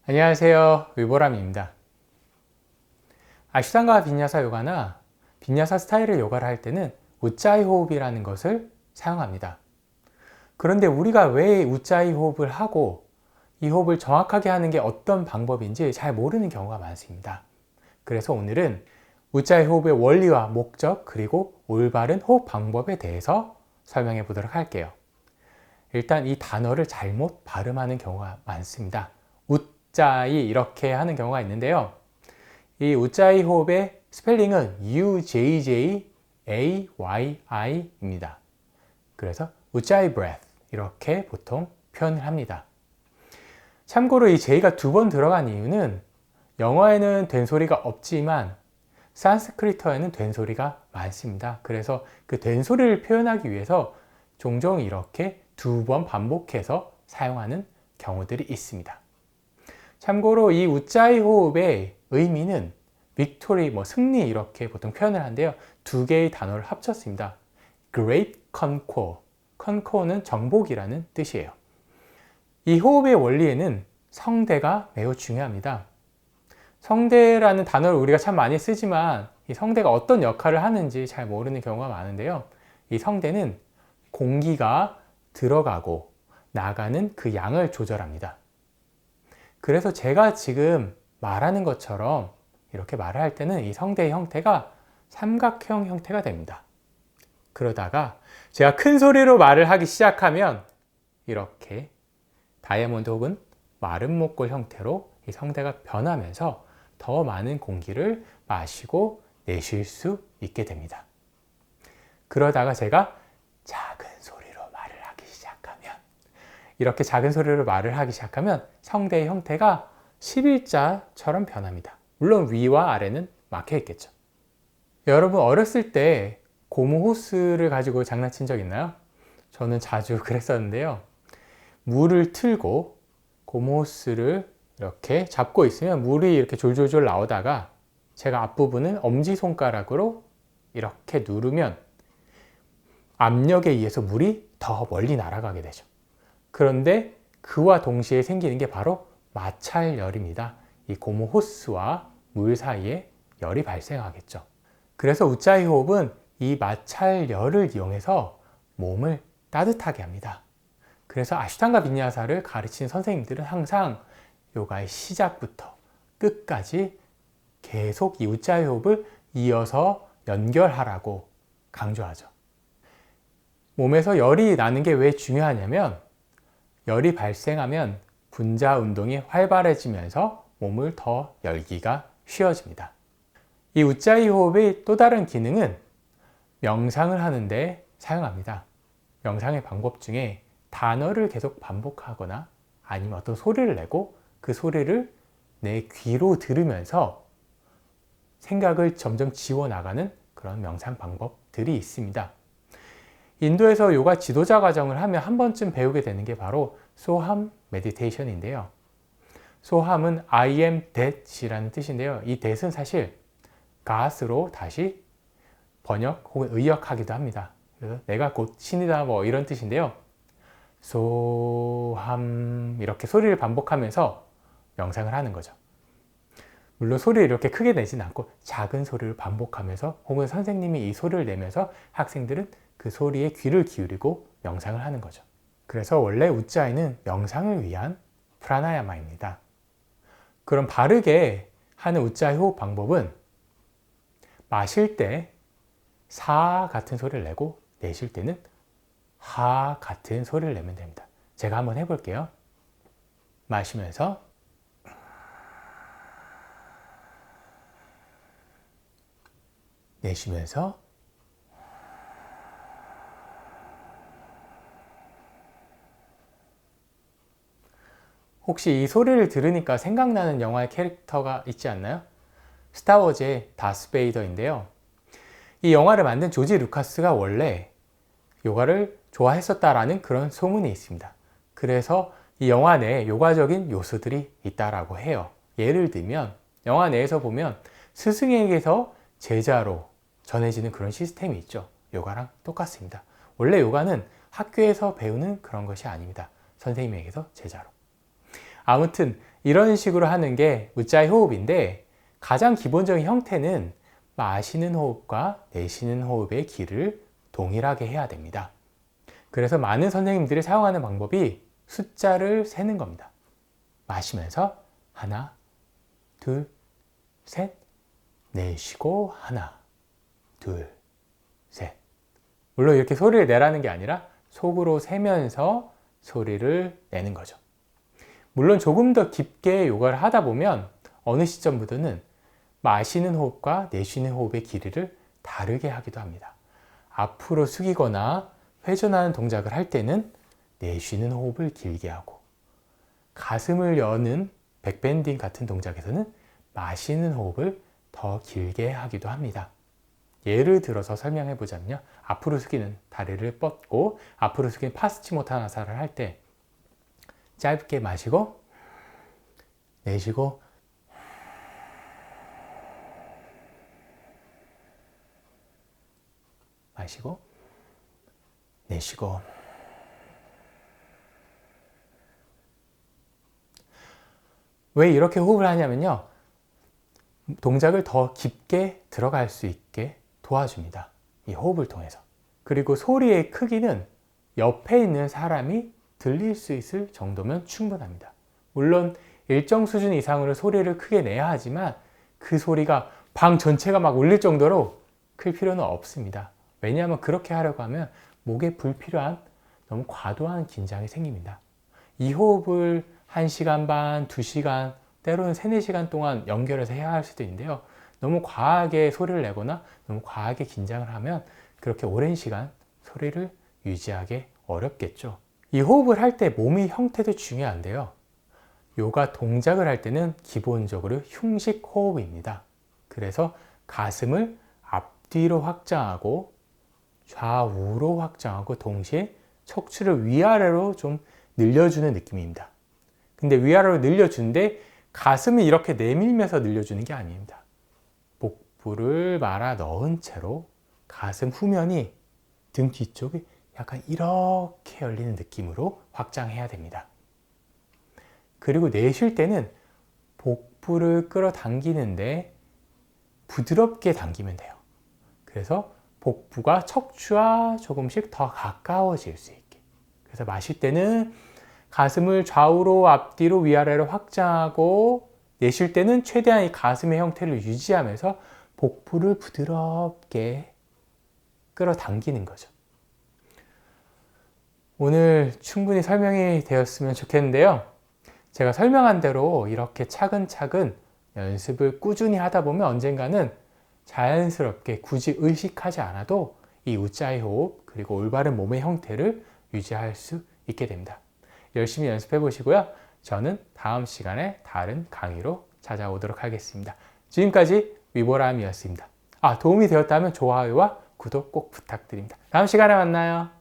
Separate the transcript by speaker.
Speaker 1: 안녕하세요. 위보람입니다. 아슈탄가 빈야사 요가나 빈야사 스타일의 요가를 할 때는 우짜이 호흡이라는 것을 사용합니다. 그런데 우리가 왜 우짜이 호흡을 하고 이 호흡을 정확하게 하는 게 어떤 방법인지 잘 모르는 경우가 많습니다. 그래서 오늘은 우짜이 호흡의 원리와 목적 그리고 올바른 호흡 방법에 대해서 설명해 보도록 할게요. 일단 이 단어를 잘못 발음하는 경우가 많습니다. 우짜이 이렇게 하는 경우가 있는데요. 이 우짜이 호흡의 스펠링은 UJJAYI입니다. 그래서 우짜이 breath 이렇게 보통 표현을 합니다. 참고로 이 J가 두 번 들어간 이유는 영어에는 된소리가 없지만 산스크리트어에는 된소리가 많습니다. 그래서 그 된소리를 표현하기 위해서 종종 이렇게 두 번 반복해서 사용하는 경우들이 있습니다. 참고로 이 우짜이 호흡의 의미는 빅토리, 승리 이렇게 보통 표현을 하는데요. 두 개의 단어를 합쳤습니다. Great Conquer, Conquer는 정복이라는 뜻이에요. 이 호흡의 원리에는 성대가 매우 중요합니다. 성대라는 단어를 우리가 참 많이 쓰지만 이 성대가 어떤 역할을 하는지 잘 모르는 경우가 많은데요. 이 성대는 공기가 들어가고 나가는 그 양을 조절합니다. 그래서 제가 지금 말하는 것처럼 이렇게 말을 할 때는 이 성대의 형태가 삼각형 형태가 됩니다. 그러다가 제가 큰 소리로 말을 하기 시작하면 이렇게 다이아몬드 혹은 마른 목골 형태로 이 성대가 변하면서 더 많은 공기를 마시고 내쉴 수 있게 됩니다. 그러다가 제가 작은 소리로 말을 하기 시작하면 이렇게 작은 소리로 말을 하기 시작하면 성대의 형태가 11자처럼 변합니다. 물론 위와 아래는 막혀 있겠죠. 여러분 어렸을 때 고무 호스를 가지고 장난친 적 있나요? 저는 자주 그랬었는데요. 물을 틀고 고무 호스를 이렇게 잡고 있으면 물이 이렇게 졸졸졸 나오다가 제가 앞부분을 엄지손가락으로 이렇게 누르면 압력에 의해서 물이 더 멀리 날아가게 되죠. 그런데 그와 동시에 생기는 게 바로 마찰열입니다. 이 고무 호스와 물 사이에 열이 발생하겠죠. 그래서 우짜이 호흡은 이 마찰열을 이용해서 몸을 따뜻하게 합니다. 그래서 아슈탄가 빈야사를 가르치는 선생님들은 항상 요가의 시작부터 끝까지 계속 이 우짜이 호흡을 이어서 연결하라고 강조하죠. 몸에서 열이 나는 게 왜 중요하냐면 열이 발생하면 분자 운동이 활발해지면서 몸을 더 열기가 쉬워집니다. 이 우짜이 호흡의 또 다른 기능은 명상을 하는데 사용합니다. 명상의 방법 중에 단어를 계속 반복하거나 아니면 어떤 소리를 내고 그 소리를 내 귀로 들으면서 생각을 점점 지워나가는 그런 명상 방법들이 있습니다. 인도에서 요가 지도자 과정을 하면 한 번쯤 배우게 되는 게 바로 소함 메디테이션인데요. 소함은 I am that이라는 뜻인데요. 이 that은 사실 God으로 다시 번역 혹은 의역하기도 합니다. 그래서 내가 곧 신이다 이런 뜻인데요. 소함 이렇게 소리를 반복하면서 명상을 하는 거죠. 물론 소리를 이렇게 크게 내진 않고 작은 소리를 반복하면서 혹은 선생님이 이 소리를 내면서 학생들은 그 소리에 귀를 기울이고 명상을 하는 거죠. 그래서 원래 우짜이는 명상을 위한 프라나야마입니다. 그럼 바르게 하는 우짜이 호흡 방법은 마실 때 사 같은 소리를 내고 내쉴 때는 하 같은 소리를 내면 됩니다. 제가 한번 해볼게요. 마시면서 내쉬면서 혹시 이 소리를 들으니까 생각나는 영화의 캐릭터가 있지 않나요? 스타워즈의 다스베이더인데요. 이 영화를 만든 조지 루카스가 원래 요가를 좋아했었다라는 그런 소문이 있습니다. 그래서 이 영화 내에 요가적인 요소들이 있다라고 해요. 예를 들면 영화 내에서 보면 스승에게서 제자로 전해지는 그런 시스템이 있죠. 요가랑 똑같습니다. 원래 요가는 학교에서 배우는 그런 것이 아닙니다. 선생님에게서 제자로. 아무튼 이런 식으로 하는 게 우짜이 호흡인데 가장 기본적인 형태는 마시는 호흡과 내쉬는 호흡의 길을 동일하게 해야 됩니다. 그래서 많은 선생님들이 사용하는 방법이 숫자를 세는 겁니다. 마시면서 하나, 둘, 셋, 내쉬고 하나, 둘, 셋. 물론 이렇게 소리를 내라는 게 아니라 속으로 세면서 소리를 내는 거죠. 물론 조금 더 깊게 요가를 하다 보면 어느 시점부터는 마시는 호흡과 내쉬는 호흡의 길이를 다르게 하기도 합니다. 앞으로 숙이거나 회전하는 동작을 할 때는 내쉬는 호흡을 길게 하고, 가슴을 여는 백밴딩 같은 동작에서는 마시는 호흡을 더 길게 하기도 합니다. 예를 들어서 설명해 보자면요. 앞으로 숙이는 다리를 뻗고 앞으로 숙이는 파스치모타나사를 할 때 짧게 마시고 내쉬고 마시고 내쉬고. 왜 이렇게 호흡을 하냐면요. 동작을 더 깊게 들어갈 수 있게 도와줍니다. 이 호흡을 통해서. 그리고 소리의 크기는 옆에 있는 사람이 들릴 수 있을 정도면 충분합니다. 물론 일정 수준 이상으로 소리를 크게 내야 하지만 그 소리가 방 전체가 막 울릴 정도로 클 필요는 없습니다. 왜냐하면 그렇게 하려고 하면 목에 불필요한 너무 과도한 긴장이 생깁니다. 이 호흡을 1시간 반, 2시간, 때로는 3, 4시간 동안 연결해서 해야 할 수도 있는데요. 너무 과하게 소리를 내거나 너무 과하게 긴장을 하면 그렇게 오랜 시간 소리를 유지하기 어렵겠죠. 이 호흡을 할 때 몸의 형태도 중요한데요. 요가 동작을 할 때는 기본적으로 흉식 호흡입니다. 그래서 가슴을 앞뒤로 확장하고 좌우로 확장하고 동시에 척추를 위아래로 좀 늘려주는 느낌입니다. 근데 위아래로 늘려주는데 가슴을 이렇게 내밀면서 늘려주는 게 아닙니다. 복부를 말아 넣은 채로 가슴 후면이 등 뒤쪽이 약간 이렇게 열리는 느낌으로 확장해야 됩니다. 그리고 내쉴 때는 복부를 끌어당기는데 부드럽게 당기면 돼요. 그래서 복부가 척추와 조금씩 더 가까워질 수 있게. 그래서 마실 때는 가슴을 좌우로 앞뒤로 위아래로 확장하고 내쉴 때는 최대한 이 가슴의 형태를 유지하면서 복부를 부드럽게 끌어당기는 거죠. 오늘 충분히 설명이 되었으면 좋겠는데요. 제가 설명한 대로 이렇게 차근차근 연습을 꾸준히 하다 보면 언젠가는 자연스럽게 굳이 의식하지 않아도 이 우짜이 호흡 그리고 올바른 몸의 형태를 유지할 수 있게 됩니다. 열심히 연습해 보시고요. 저는 다음 시간에 다른 강의로 찾아오도록 하겠습니다. 지금까지 위보람이었습니다. 도움이 되었다면 좋아요와 구독 꼭 부탁드립니다. 다음 시간에 만나요.